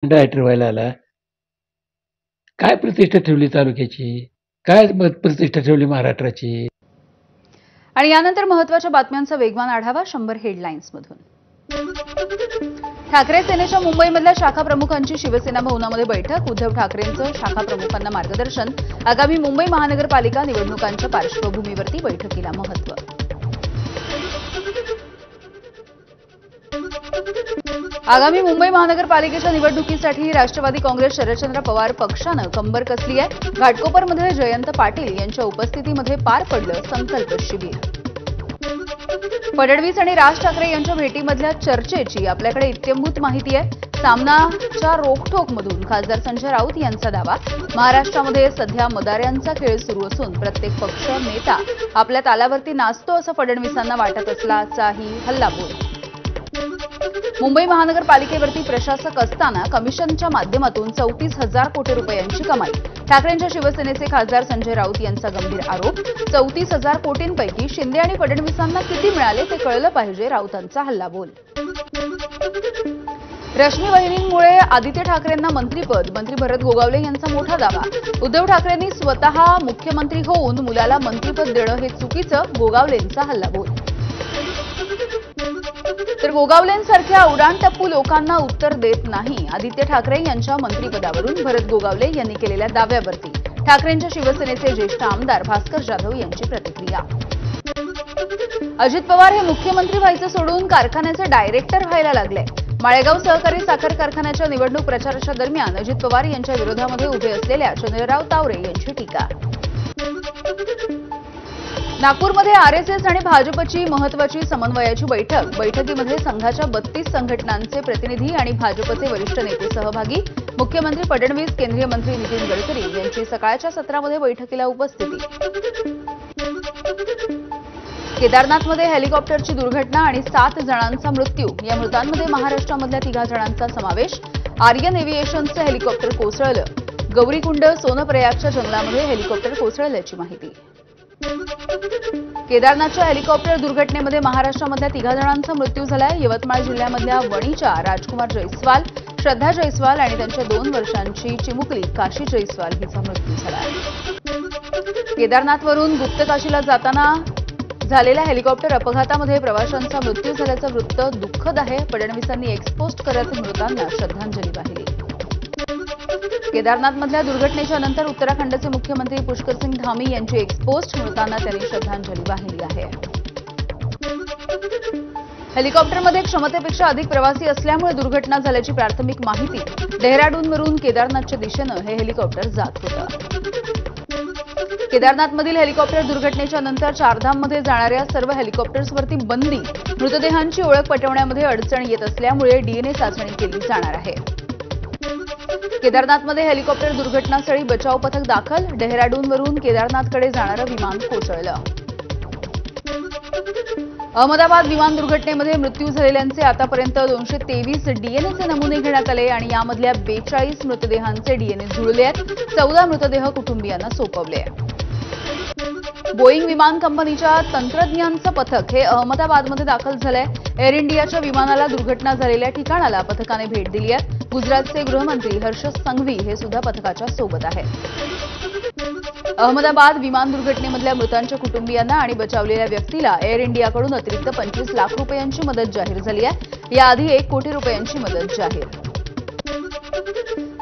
Director व्हायला आला. काय प्रतिष्ठा ठेवली तालुक्याची? काय प्रतिष्ठा ठेवली महाराष्ट्राची? आणि यानंतर महत्त्वाच्या बातम्यांचा वेगवान आढावा 100 हेडलाईन्स मधून. ठाकरे सेनेच्या मुंबईमधल्या शाखा प्रमुखांची शिवसेना भवनामध्ये बैठक. उद्धव ठाकरेंचं शाखा प्रमुखांना मार्गदर्शन. आगामी मुंबई महानगरपालिका निवडणुकांच्या पार्श्वभूमीवरती बैठकीला महत्त्व. आगामी मुंबई महानगरपालिकेच्या निवडणुकीसाठी राष्ट्रवादी काँग्रेस शरदचंद्र पवार पक्षानं कंबर कसली आहे. घाटकोपरमध्ये जयंत पाटील यांच्या उपस्थितीमध्ये पार पडलं संकल्प शिबिर. फडणवीस आणि राज ठाकरे यांच्या भेटीमधल्या चर्चेची आपल्याकडे इत्यंभूत माहिती आहे. सामनाच्या रोखठोकमधून खासदार संजय राऊत यांचा दावा. महाराष्ट्रामध्ये सध्या मदाऱ्यांचा खेळ सुरू असून प्रत्येक पक्ष नेता आपल्या तालावरती नाचतो असं फडणवीसांना वाटत असल्याचाही हल्लाबोल. मुंबई महानगरपालिकेवरती प्रशासक असताना कमिशनच्या माध्यमातून 34,000 कोटी रुपयांची कमाई. ठाकरेंच्या शिवसेनेचे खासदार संजय राऊत यांचा गंभीर आरोप. 34,000 कोटींपैकी शिंदे आणि फडणवीसांना किती मिळाले ते कळलं पाहिजे, राऊतांचा हल्लाबोल. रश्मी वहिनींमुळे आदित्य ठाकरेंना मंत्रिपद. मंत्री भरत गोगावले यांचा मोठा दावा. उद्धव ठाकरेंनी स्वतः मुख्यमंत्री होऊन मुलाला मंत्रिपद देणं हे चुकीचं, गोगावलेंचा हल्लाबोल. तर गोगावलेंसारख्या उडाणटप्पू लोकांना उत्तर देत नाही आदित्य ठाकरे यांच्या मंत्रिपदावरून भरत गोगावले यांनी केलेल्या दाव्यावरती ठाकरेंच्या शिवसेनेचे ज्येष्ठ आमदार भास्कर जाधव यांची प्रतिक्रिया. अजित पवार हे मुख्यमंत्री व्हायचं सोडून कारखान्याचे डायरेक्टर व्हायला लागले. माळेगाव सहकारी साखर कारखान्याच्या निवडणूक प्रचाराच्या दरम्यान अजित पवार यांच्या विरोधामध्ये उभे असलेल्या चंद्रराव तावरे यांची टीका. नागपूरमध्ये आरएसएस आणि भाजपची महत्त्वाची समन्वयाची बैठक. बैठकीमध्ये संघाच्या 32 संघटनांचे प्रतिनिधी आणि भाजपचे वरिष्ठ नेते सहभागी. मुख्यमंत्री फडणवीस, केंद्रीय मंत्री नितीन गडकरी यांची सकाळच्या सत्रामध्ये बैठकीला उपस्थिती. केदारनाथमध्ये हेलिकॉप्टरची दुर्घटना आणि 7 जणांचा मृत्यू. या मृतांमध्ये महाराष्ट्रामधल्या 3 जणांचा समावेश. आर्यन एव्हिएशनचं हेलिकॉप्टर कोसळलं. गौरीकुंड सोनप्रयागच्या जंगलामध्ये हेलिकॉप्टर कोसळल्याची माहिती. केदारनाथच्या हेलिकॉप्टर दुर्घटनेमध्ये महाराष्ट्रामधल्या 3 जणांचा मृत्यू झालाय. यवतमाळ जिल्ह्यामधल्या वणीच्या राजकुमार जयस्वाल, श्रद्धा जयस्वाल आणि त्यांच्या 2 वर्षांची चिमुकली काशी जयस्वाल हिचा मृत्यू झालाय. केदारनाथवरून गुप्तकाशीला जाताना झालेल्या हेलिकॉप्टर अपघातामध्ये प्रवाशांचा मृत्यू झाल्याचं वृत्त दुःखद आहे. फडणवीसांनी एक्सपोस्ट करत मृतांना श्रद्धांजली वाहिली. केदारनाथमधल्या दुर्घटनेच्या नंतर उत्तराखंडचे मुख्यमंत्री पुष्करसिंग धामी यांची एक्सपोस्ट. मृतांना त्यांनी श्रद्धांजली वाहिली आहे. हेलिकॉप्टरमध्ये क्षमतेपेक्षा अधिक प्रवासी असल्यामुळे दुर्घटना झाल्याची प्राथमिक माहिती. डेहराडूनवरून केदारनाथच्या दिशेनं हे हेलिकॉप्टर जात होतं. केदारनाथमधील हेलिकॉप्टर दुर्घटनेच्या नंतर चारधाममध्ये जाणाऱ्या सर्व हेलिकॉप्टर्सवरती बंदी. मृतदेहांची ओळख पटवण्यामध्ये अडचण येत असल्यामुळे डीएनए चाचणी केली जाणार आहे. केदारनाथमध्ये हेलिकॉप्टर दुर्घटनास्थळी बचाव पथक दाखल. डेहराडूनवरून केदारनाथकडे जाणारं विमान कोसळलं. अहमदाबाद विमान दुर्घटनेमध्ये मृत्यू झालेल्यांचे आतापर्यंत 223 डीएनएचे नमुने घेण्यात आले आणि यामधल्या 42 मृतदेहांचे डीएनए जुळले आहेत. 14 मृतदेह कुटुंबियांना सोपवले. बोईंग विमान कंपनीच्या तंत्रज्ञांचं पथक हे अहमदाबादमध्ये दाखल झालंय. एअर इंडियाच्या विमानाला दुर्घटना झालेल्या ठिकाणाला पथकाने भेट दिली आहे. गुजरातचे गृहमंत्री हर्ष संघवी हे सुद्धा पथकाच्या सोबत आहेत. अहमदाबाद विमान दुर्घटनेमधल्या मृतांच्या कुटुंबियांना आणि बचावलेल्या व्यक्तीला एअर इंडियाकडून अतिरिक्त 25 लाख रुपयांची मदत जाहीर झाली आहे. याआधी 1 कोटी रुपयांची मदत जाहीर.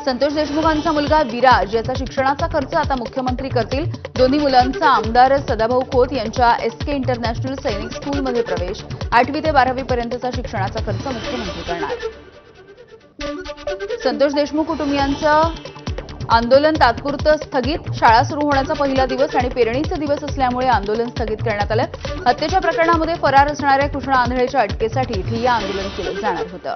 संतोष देशमुखांचा मुलगा विराज याचा शिक्षणाचा खर्च आता मुख्यमंत्री करतील. दोन्ही मुलांचा आमदार सदाभाऊ खोत यांच्या एसके इंटरनॅशनल सैनिक स्कूलमध्ये प्रवेश. 8वी ते 12वी पर्यंतचा शिक्षणाचा खर्च मुख्यमंत्री करणार. संतोष देशमुख कुटुंबियांचं आंदोलन तात्पुरतं स्थगित. शाळा सुरू होण्याचा पहिला दिवस आणि पेरणीचा दिवस असल्यामुळे आंदोलन स्थगित करण्यात आलं. हत्येच्या प्रकरणामध्ये फरार असणाऱ्या कृष्णा आंधळेच्या अटकेसाठी ठिय्या आंदोलन केलं जाणार होतं.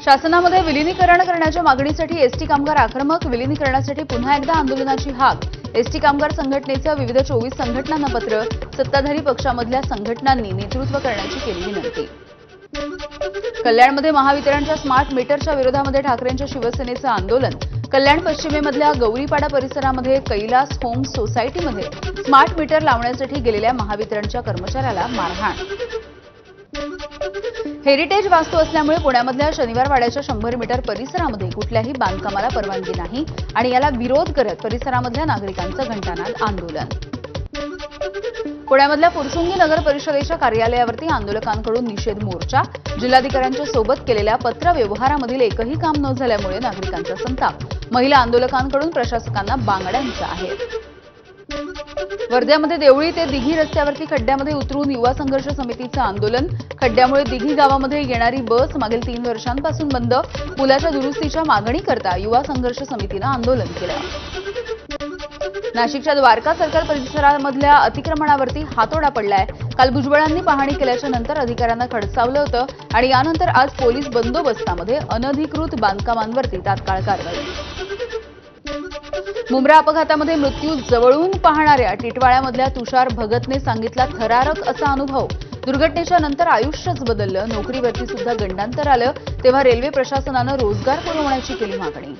शासनामध्ये विलीनीकरण करण्याच्या मागणीसाठी एसटी कामगार आक्रमक. विलीनीकरणासाठी पुन्हा एकदा आंदोलनाची हाक. एसटी कामगार संघटनेचं विविध 24 संघटनांना पत्र. सत्ताधारी पक्षामधल्या संघटनांनी नेतृत्व करण्याची केली विनंती. कल्याणमध्ये महावितरणच्या स्मार्ट मीटरच्या विरोधामध्ये ठाकरेंच्या शिवसेनेचं आंदोलन. कल्याण पश्चिमेमधल्या गौरीपाडा परिसरामध्ये कैलास होम सोसायटीमध्ये स्मार्ट मीटर लावण्यासाठी गेलेल्या महावितरणच्या कर्मचाऱ्याला मारहाण. हेरिटेज वास्तू असल्यामुळे पुण्यामधल्या शनिवारवाड्याच्या 100 मीटर परिसरामध्ये कुठल्याही बांधकामाला परवानगी नाही आणि याला विरोध करत परिसरामधल्या नागरिकांचं घंटानाद आंदोलन. पुण्यामधल्या फुरसुंगी नगर परिषदेच्या कार्यालयावरती आंदोलकांकडून निषेध मोर्चा. जिल्हाधिकाऱ्यांच्या सोबत केलेल्या पत्रव्यवहारामधील एकही काम न झाल्यामुळे नागरिकांचा संताप. महिला आंदोलकांकडून प्रशासकांना बांगड्यांचा आहे. वर्ध्यामध्ये देवळी ते दिघी रस्त्यावरती खड्ड्यामध्ये उतरून युवा संघर्ष समितीचं आंदोलन. खड्ड्यामुळे दिघी गावामध्ये येणारी बस मागील 3 वर्षांपासून बंद. पुलाच्या दुरुस्तीच्या मागणीकरता युवा संघर्ष समितीनं आंदोलन केलं. नाशिकच्या द्वारका सर्कल परिसरामधल्या अतिक्रमणावरती हातोडा पडलाय. काल भुजबळांनी पाहणी केल्याच्या नंतर अधिकाऱ्यांना खडसावलं होतं आणि यानंतर आज पोलीस बंदोबस्तामध्ये अनधिकृत बांधकामांवरती तात्काळ कारवाई. मुंब्रा अपघातामध्ये मृत्यू जवळून पाहणाऱ्या टिटवाळ्यामधल्या तुषार भगतने सांगितला थरारक असा अनुभव. दुर्घटनेच्या नंतर आयुष्यच बदललं. नोकरीवरती सुद्धा गंडांतर आलं. तेव्हा रेल्वे प्रशासनानं रोजगार पुरवण्याची केली मागणी.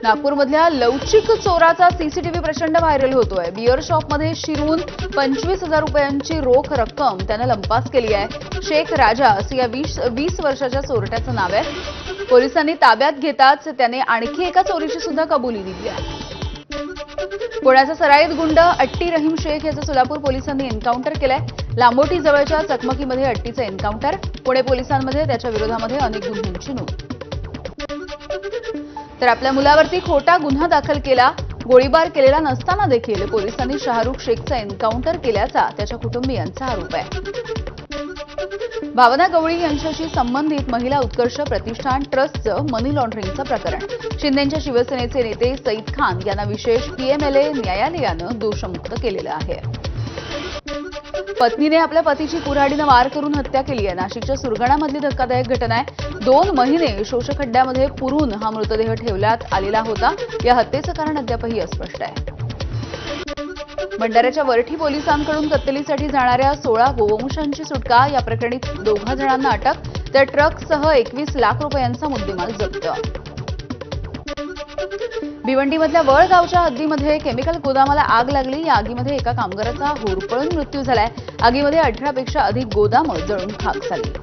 नागपूरमधल्या लवचिक चोराचा सीसीटीव्ही प्रचंड व्हायरल होतोय. बिअर शॉपमध्ये शिरून 25,000 रुपयांची रोख रक्कम त्यानं लंपास केली आहे. शेख राजा असं या 20 वर्षाच्या चोरट्याचं नाव आहे. पोलिसांनी ताब्यात घेताच त्याने आणखी एका चोरीची सुद्धा कबुली दिली आहे. पुण्याचा सराईत गुंड अट्टी रहीम शेख याचं सोलापूर पोलिसांनी एन्काउंटर केलंय. लांबोटी जवळच्या चकमकीमध्ये अट्टीचं एन्काउंटर. पुणे पोलिसांमध्ये त्याच्या विरोधामध्ये अनेक गुन्ह्यांची नोंद. तर आपल्या मुलावरती खोटा गुन्हा दाखल केला. गोळीबार केलेला नसताना देखील पोलिसांनी शाहरुख शेखचा एन्काउंटर केल्याचा त्याच्या कुटुंबियांचा आरोप आहे. भावना गवळी यांच्याशी संबंधित महिला उत्कर्ष प्रतिष्ठान ट्रस्टचं मनी लॉन्ड्रिंगचं प्रकरण. शिंदेच्या शिवसेनेचे नेते सईद खान यांना विशेष पीएमएलए न्यायालयानं दोषमुक्त केलेलं आहे. पत्नीने आपल्या पतीची कुऱ्हाडीनं वार करून हत्या केली आहे. नाशिकच्या सुरगाणामधली धक्कादायक घटना आहे. 2 महिने शोषखड्ड्यामध्ये पुरून हा मृतदेह ठेवण्यात आलेला होता. या हत्येचं कारण अद्यापही अस्पष्ट आहे. भंडाऱ्याच्या वरठी पोलिसांकडून कत्तलीसाठी जाणाऱ्या 16 गोवंशांची सुटका. या प्रकरणी 2 जणांना अटक. तर ट्रकसह 21 लाख रुपयांचा मुद्देमाल जप्त. भिवंडीमधल्या वळ गावच्या हद्दीमध्ये केमिकल गोदामाला आग लागली. या आगीमध्ये एका कामगाराचा होरपळून मृत्यू झालाय. आगीमध्ये 18 पेक्षा अधिक गोदामं जळून खाक झाली.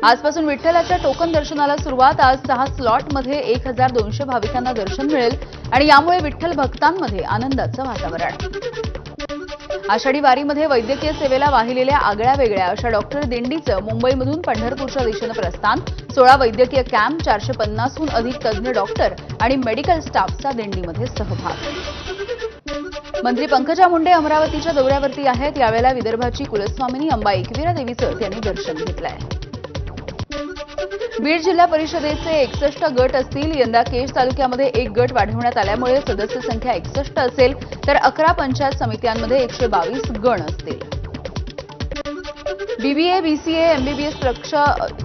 आजपासून विठ्ठलाच्या टोकन दर्शनाला सुरुवात. आज 6 स्लॉटमध्ये 1200 भाविकांना दर्शन मिळेल आणि यामुळे विठ्ठल भक्तांमध्ये आनंदाचं वातावरण. आषाढी वारीमध्ये वैद्यकीय सेवेला वाहिलेल्या आगळ्या वेगळ्या अशा डॉक्टर दिंडीचं मुंबईमधून पंढरपूरच्या दिशेनं प्रस्थान. 16 वैद्यकीय कॅम्प, 450हून अधिक तज्ज्ञ डॉक्टर आणि मेडिकल स्टाफचा दिंडीमध्ये सहभाग. मंत्री पंकजा मुंडे अमरावतीच्या दौऱ्यावरती आहेत. यावेळेला विदर्भाची कुलस्वामिनी अंबा एकविरा देवीचं त्यांनी दर्शन घेतलंय. बीड जिल्हा परिषदेचे 61 गट असतील. यंदा केज तालुक्यामध्ये 1 गट वाढवण्यात आल्यामुळे सदस्य संख्या 61 असेल. तर 11 पंचायत समित्यांमध्ये 122 गण असतील. बीबीए, बीसीए, एमबीबीएस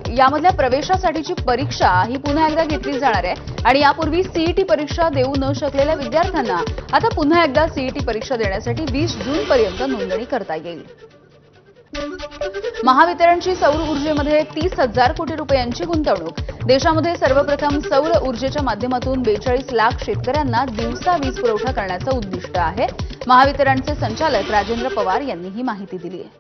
यामधल्या प्रवेशासाठीची परीक्षा ही पुन्हा एकदा घेतली जाणार आहे आणि यापूर्वी सीईटी परीक्षा देऊ न शकलेल्या विद्यार्थ्यांना आता पुन्हा एकदा सीईटी परीक्षा देण्यासाठी 20 जूनपर्यंत नोंदणी करता येईल. महावितरणची सौर ऊर्जेमध्ये 30,000 कोटी रुपयांची गुंतवणूक. देशामध्ये सर्वप्रथम सौर ऊर्जेच्या माध्यमातून 42 लाख शेतकऱ्यांना दिवसा वीज पुरवठा करण्याचं उद्दिष्ट आहे. महावितरणचे संचालक राजेंद्र पवार यांनी ही माहिती दिली आहे.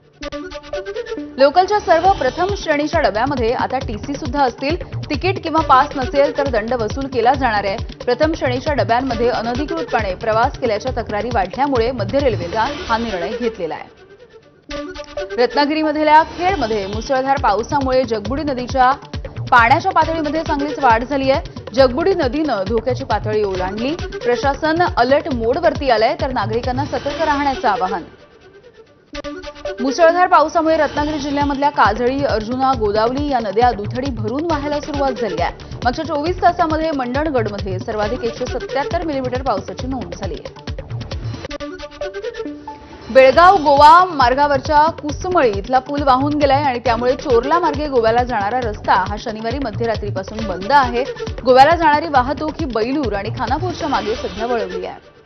लोकलच्या सर्व प्रथम श्रेणीच्या डब्यामध्ये आता टीसी सुद्धा असतील. तिकीट किंवा पास नसेल तर दंड वसूल केला जाणार आहे. प्रथम श्रेणीच्या डब्यांमध्ये अनधिकृतपणे प्रवास केल्याच्या तक्रारी वाढल्यामुळे मध्य रेल्वेला हा निर्णय घेतलेला आहे. रत्नागिरीमधल्या खेडमध्ये मुसळधार पावसामुळे जगबुडी नदीच्या पाण्याच्या पातळीमध्ये चांगलीच वाढ झाली आहे. जगबुडी नदीनं धोक्याची पातळी ओलांडली. प्रशासन अलर्ट मोडवरती आलंय तर नागरिकांना सतर्क राहण्याचं आवाहन. मुसळधार पावसामुळे रत्नागिरी जिल्ह्यामधल्या काजळी, अर्जुना, गोदावरी या नद्या दुथडी भरून वाहायला सुरुवात झाली आहे. मागच्या 24 तासामध्ये मंडणगडमध्ये सर्वाधिक 177 मिलीमीटर पावसाची नोंद झाली आहे. बेळगाव गोवा मार्गावरच्या कुसमळी इथला पूल वाहून गेलाय आणि त्यामुळे चोरला मार्गे गोव्याला जाणारा रस्ता हा शनिवारी मध्यरात्रीपासून बंद आहे. गोव्याला जाणारी वाहतूक ही बैलूर आणि खानापूरच्या मागे सध्या वळवली आहे.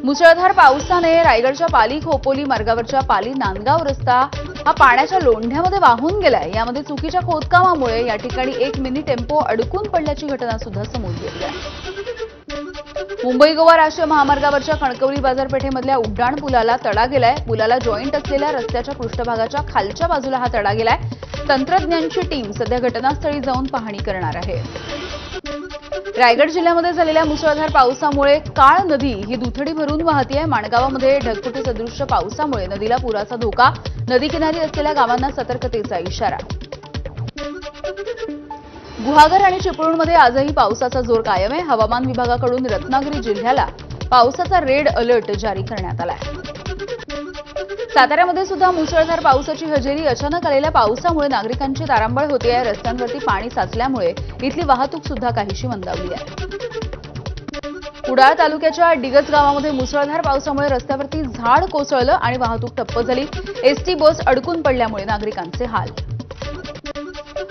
मुसळधार पावसाने रायगडच्या पाली खोपोली मार्गावरच्या पाली नांदगाव रस्ता हा पाण्याच्या लोंढ्यामध्ये वाहून गेलाय. यामध्ये चुकीच्या खोदकामामुळे या ठिकाणी एक मिनी टेम्पो अडकून पडल्याची घटना सुद्धा समोर येते आहे. मुंबई गोवा राष्ट्रीय महामार्गावरच्या कणकवली बाजारपेठेमधल्या उड्डाण पुलाला तडा गेलाय. पुलाला जॉईंट असलेल्या रस्त्याच्या पृष्ठभागाच्या खालच्या बाजूला हा तडा गेलाय. तंत्रज्ञांची टीम सध्या घटनास्थळी जाऊन पाहणी करणार आहे. रायगड जिल्ह्यामध्ये झालेल्या मुसळधार पावसामुळे काळ नदी ही दुथडी भरून वाहतीये. माणगावामध्ये ढगफुटी सदृश्य पावसामुळे नदीला पुराचा धोका. नदीकिनारी असलेल्या गावांना सतर्कतेचा इशारा. गुहागर आणि चिपळूणमध्ये आजही पावसाचा जोर कायम आहे. हवामान विभागाकडून रत्नागिरी जिल्ह्याला पावसाचा रेड अलर्ट जारी करण्यात आलाय. साताऱ्यामध्ये सुद्धा मुसळधार पावसाची हजेरी. अचानक आलेल्या पावसामुळे नागरिकांची तारांबळ होते आहे. रस्त्यांवरती पाणी साचल्यामुळे इथली वाहतूक सुद्धा काहीशी मंदावली आहे. कुडाळ तालुक्याच्या डिगज गावामध्ये मुसळधार पावसामुळे रस्त्यावरती झाड कोसळलं आणि वाहतूक ठप्प झाली. एसटी बस अडकून पडल्यामुळे नागरिकांचे हाल.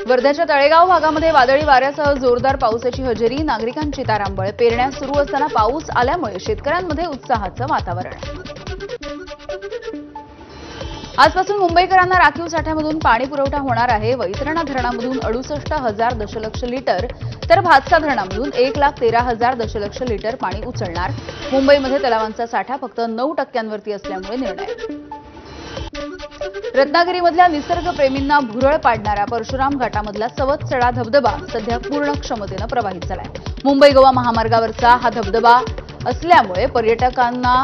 वर्ध्याच्या तळेगाव भागामध्ये वादळी वाऱ्यासह जोरदार पावसाची हजेरी. नागरिकांची तारांबळ. पेरण्या सुरू असताना पाऊस आल्यामुळे शेतकऱ्यांमध्ये उत्साहाचं वातावरण. आजपासून मुंबईकरांना राखीव साठ्यामधून पाणी पुरवठा होणार आहे. वैतरणा धरणामधून 68,000 दशलक्ष लिटर तर भातसा धरणामधून 1,13,000 दशलक्ष लिटर पाणी उचलणार. मुंबईमध्ये तलावांचा साठा फक्त 9% असल्यामुळे निर्णय. रत्नागिरीमधल्या निसर्गप्रेमींना भुरळ पाडणाऱ्या परशुराम घाटामधला सवतसडा धबधबा सध्या पूर्ण क्षमतेनं प्रवाहित झालाय. मुंबई गोवा महामार्गावरचा हा धबधबा असल्यामुळे पर्यटकांना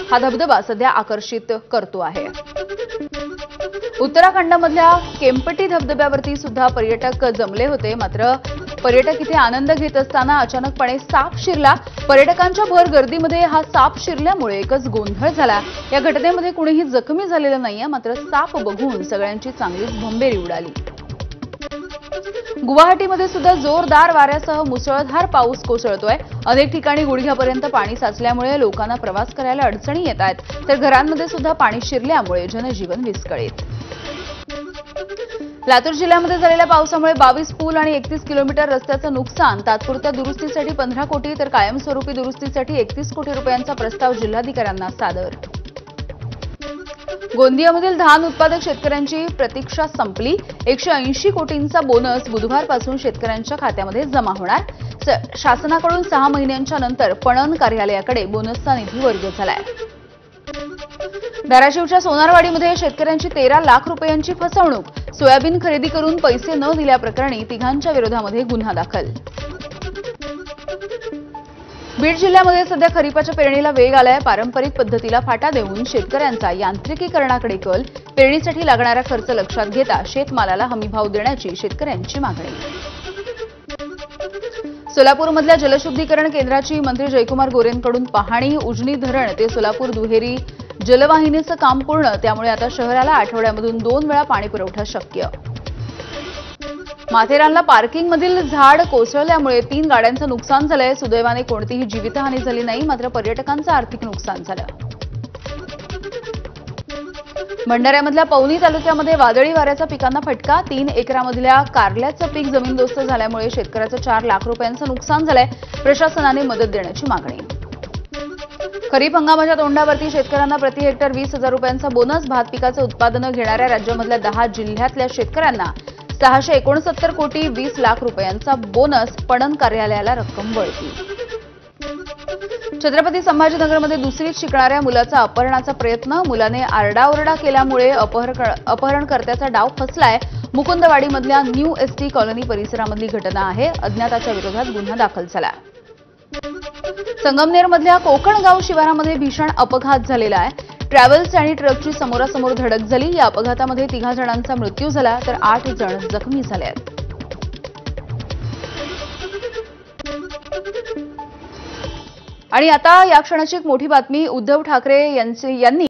हा धबधबा सध्या आकर्षित करतो आहे. उत्तराखंडमधल्या केम्पटी धबधब्यावरती सुद्धा पर्यटक जमले होते. मात्र पर्यटक इथे आनंद घेत असताना अचानकपणे साप शिरला. पर्यटकांच्या भर गर्दीमध्ये हा साप शिरल्यामुळे एकच गोंधळ झाला. या घटनेमध्ये कुणीही जखमी झालेलं नाहीये. मात्र साप बघून सगळ्यांची चांगलीच भंबेरी उडाली. गुवाहाटीमध्ये सुद्धा जोरदार वाऱ्यासह मुसळधार पाऊस कोसळतोय. अनेक ठिकाणी गुडघ्यापर्यंत पाणी साचल्यामुळे लोकांना प्रवास करायला अडचणी येत आहेत. तर घरांमध्ये सुद्धा पाणी शिरल्यामुळे जनजीवन विस्कळीत. लातूर जिल्ह्यामध्ये झालेल्या पावसामुळे 22 पूल आणि 31 किलोमीटर रस्त्याचं नुकसान. तात्पुरत्या दुरुस्तीसाठी 15 कोटी तर कायमस्वरूपी दुरुस्तीसाठी 31 कोटी रुपयांचा प्रस्ताव जिल्हाधिकाऱ्यांना सादर. गोंदियामधील धान उत्पादक शेतकऱ्यांची प्रतीक्षा संपली. 180 कोटींचा बोनस बुधवारपासून शेतकऱ्यांच्या खात्यामध्ये जमा होणार. शासनाकडून 6 महिन्यांच्या नंतर पणन कार्यालयाकडे बोनसचा निधी वर्ग झालाय. धाराशिवच्या सोनारवाडीमध्ये शेतकऱ्यांची 13 लाख रुपयांची फसवणूक. सोयाबीन खरेदी करून पैसे न दिल्याप्रकरणी तिघांच्या विरोधामध्ये गुन्हा दाखल. बीड जिल्ह्यामध्ये सध्या खरीपाच्या पेरणीला वेग आलाय. पारंपरिक पद्धतीला फाटा देऊन शेतकऱ्यांचा यांत्रिकीकरणाकडे कल. पेरणीसाठी लागणारा खर्च लक्षात घेता शेतमालाला हमीभाव देण्याची शेतकऱ्यांची मागणी. सोलापूरमधल्या जलशुद्धीकरण केंद्राची मंत्री जयकुमार गोरेंकडून पाहणी. उजनी धरण ते सोलापूर दुहेरी जलवाहिनीचं काम पूर्ण. त्यामुळे आता शहराला आठवड्यामधून 2 वेळा पाणी पुरवठा शक्य. माथेरानला पार्किंगमधील झाड कोसळल्यामुळे 3 गाड्यांचं नुकसान झालंय. सुदैवाने कोणतीही जीवितहानी झाली नाही. मात्र पर्यटकांचं आर्थिक नुकसान झालं. भंडाऱ्यामधल्या पवनी तालुक्यामध्ये वादळी वाऱ्याचा पिकांना फटका. 3 एकरामधल्या कारल्याचं पीक जमीनदोस्त झाल्यामुळे शेतकऱ्याचं 4 लाख रुपयांचं नुकसान झालंय. प्रशासनाने मदत देण्याची मागणी. खरीप हंगामाच्या तोंडावरती शेतकऱ्यांना प्रति हेक्टर 20,000 रुपयांचा बोनस. भात पिकाचं उत्पादनं घेणाऱ्या राज्यामधल्या 10 जिल्ह्यातल्या शेतकऱ्यांना 669 कोटी 20 लाख रुपयांचा बोनस. पणन कार्यालयाला रक्कम वळती. छत्रपती संभाजीनगरमध्ये दुसरीत शिकणाऱ्या मुलाचा अपहरणाचा प्रयत्न. मुलाने आरडाओरडा केल्यामुळे अपहरणकर्त्याचा डाव फसलाय. मुकुंदवाडीमधल्या न्यू एसटी कॉलनी परिसरामधली घटना आहे. अज्ञाताच्या विरोधात गुन्हा दाखल झाला. संगमनेरमधल्या कोकणगाव शिवारामध्ये भीषण अपघात झालेला आहे. ट्रॅव्हल्स आणि ट्रकची समोरासमोर धडक झाली. या अपघातामध्ये 3 जणांचा मृत्यू झाला तर 8 जण जखमी झाले आहेत. आणि आता या क्षणाची एक मोठी बातमी. उद्धव ठाकरे यांनी